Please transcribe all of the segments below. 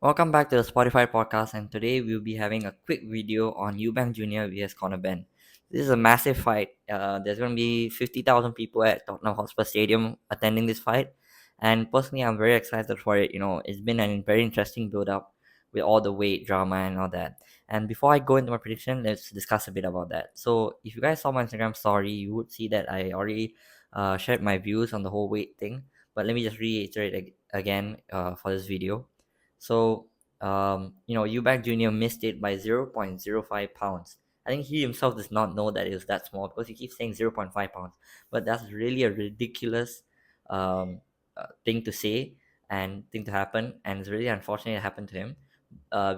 Welcome back to the Spotify podcast, and today we'll be having a quick video on Eubank Jr. vs Conor Benn. This is a massive fight. There's going to be 50,000 people at Tottenham Hotspur Stadium attending this fight, and personally, I'm very excited for it. It's been a very interesting build up with all the weight drama and all that. And before I go into my prediction, let's discuss a bit about that. So, if you guys saw my Instagram story, you would see that I already shared my views on the whole weight thing. But let me just reiterate again for this video. So, Eubank Jr. missed it by 0.05 pounds. I think he himself does not know that it was that small because he keeps saying zero point 0.5 pounds. But that's really a ridiculous thing to say and thing to happen. And it's really unfortunate it happened to him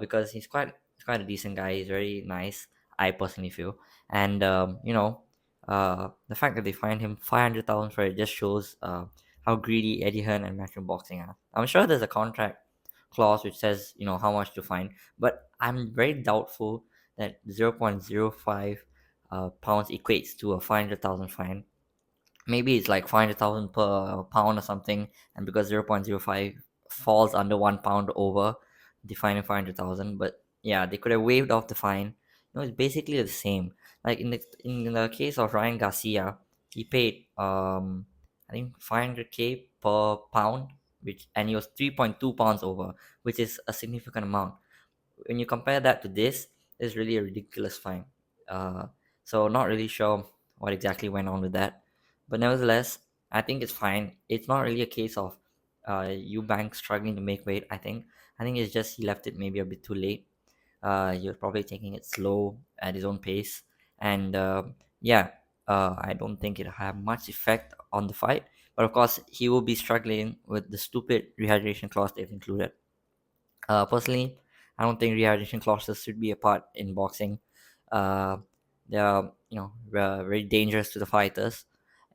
because he's quite a decent guy. He's very nice, I personally feel. And, the fact that they fined him 500,000 for it just shows how greedy Eddie Hearn and Matchroom Boxing are. I'm sure there's a contract clause which says how much to fine, but I'm very doubtful that 0.05 pounds equates to a 500,000 fine. Maybe it's like 500,000 per pound or something, and because 0.05 falls under 1 pound over the fine of 500,000. But yeah, they could have waived off the fine. It's basically the same. Like in the case of Ryan Garcia, he paid I think 500k per pound, which and he was 3.2 pounds over, which is a significant amount. When you compare that to this, it's really a ridiculous fine. Uh, so not really sure what exactly went on with that, but nevertheless, I think it's fine. It's not really a case of Eubank struggling to make weight. I think it's just he left it maybe a bit too late. He was probably taking it slow at his own pace, and yeah, I don't think it had much effect on the fight. But of course, he will be struggling with the stupid rehydration clause they've included. Personally, I don't think rehydration clauses should be a part in boxing. Uh, they are, very dangerous to the fighters.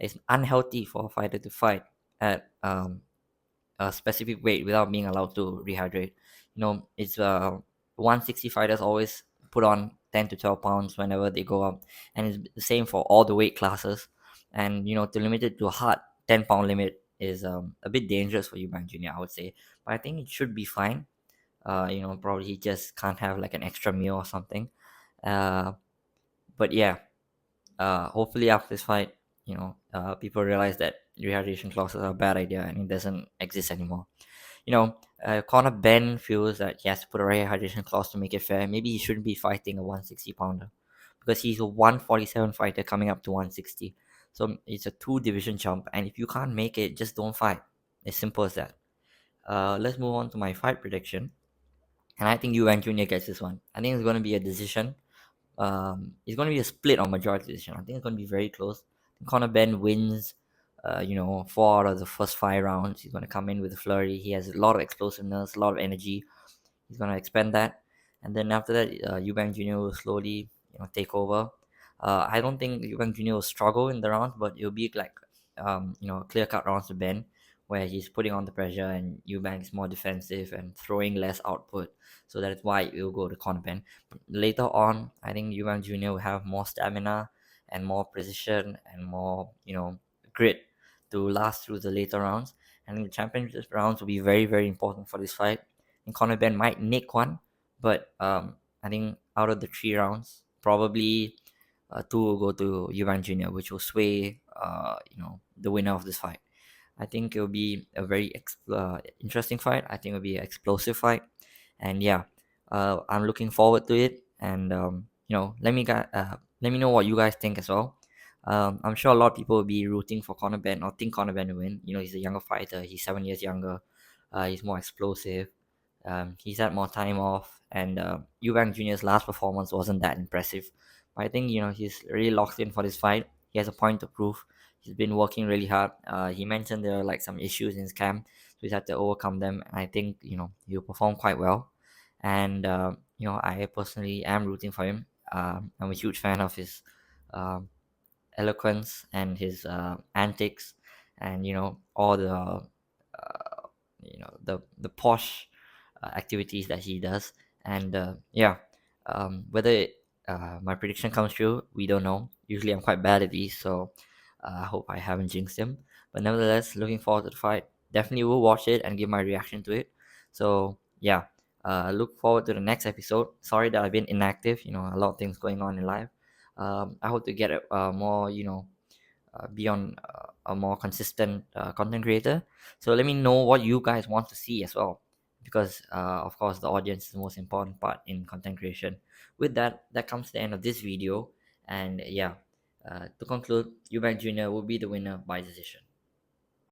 It's unhealthy for a fighter to fight at a specific weight without being allowed to rehydrate. It's 160 fighters always put on 10 to 12 pounds whenever they go up, and it's the same for all the weight classes. And to limit it to a hard 10-pound limit is a bit dangerous for Eubank Jr., I would say, but I think it should be fine. Probably he just can't have like an extra meal or something. Uh, but yeah, hopefully after this fight, people realize that rehydration clauses are a bad idea and it doesn't exist anymore. Conor Benn feels that he has to put a rehydration clause to make it fair. Maybe he shouldn't be fighting a 160 pounder because he's a 147 fighter coming up to 160. So it's a two division jump, and if you can't make it, just don't fight. As simple as that. Let's move on to my fight prediction. And I think Yuan Jr. gets this one. I think it's going to be a decision. It's going to be a split on majority decision. I think it's going to be very close. Conor Benn wins, 4 out of the first 5 rounds. He's going to come in with a flurry. He has a lot of explosiveness, a lot of energy. He's going to expend that. And then after that, Eubank Jr. will slowly, take over. I don't think Eubank Jr. will struggle in the rounds, but it'll be like, clear cut rounds to Ben, where he's putting on the pressure and Eubank is more defensive and throwing less output. So that's why it will go to Conor Ben. But later on, I think Eubank Jr. will have more stamina and more precision and more, grit to last through the later rounds. And the championship rounds will be very, very important for this fight. And Conor Ben might nick one, but I think out of the 3 rounds, probably two will go to Eubank Jr., which will sway the winner of this fight. I think it'll be a very interesting fight. I think it'll be an explosive fight, and yeah, I'm looking forward to it. And let me know what you guys think as well. I'm sure a lot of people will be rooting for Conor Ben or think Conor Ben will win. He's a younger fighter. He's 7 years younger. He's more explosive. He's had more time off, and Eubank Jr.'s last performance wasn't that impressive. But I think he's really locked in for this fight. He has a point to prove. He's been working really hard. He mentioned there are like some issues in his camp, so he's had to overcome them. And I think he'll perform quite well. And I personally am rooting for him. I'm a huge fan of his um, eloquence and his antics, and all the the posh activities that he does. And yeah, whether my prediction comes true, we don't know. Usually I'm quite bad at these, so I hope I haven't jinxed him. But nevertheless, looking forward to the fight. Definitely will watch it and give my reaction to it. So yeah, Look forward to the next episode. Sorry that I've been inactive. A lot of things going on in life. I hope to get more, be on a more consistent content creator. So let me know what you guys want to see as well, because of course the audience is the most important part in content creation. With that, that comes to the end of this video, and yeah, to conclude, Eubank Junior will be the winner by decision.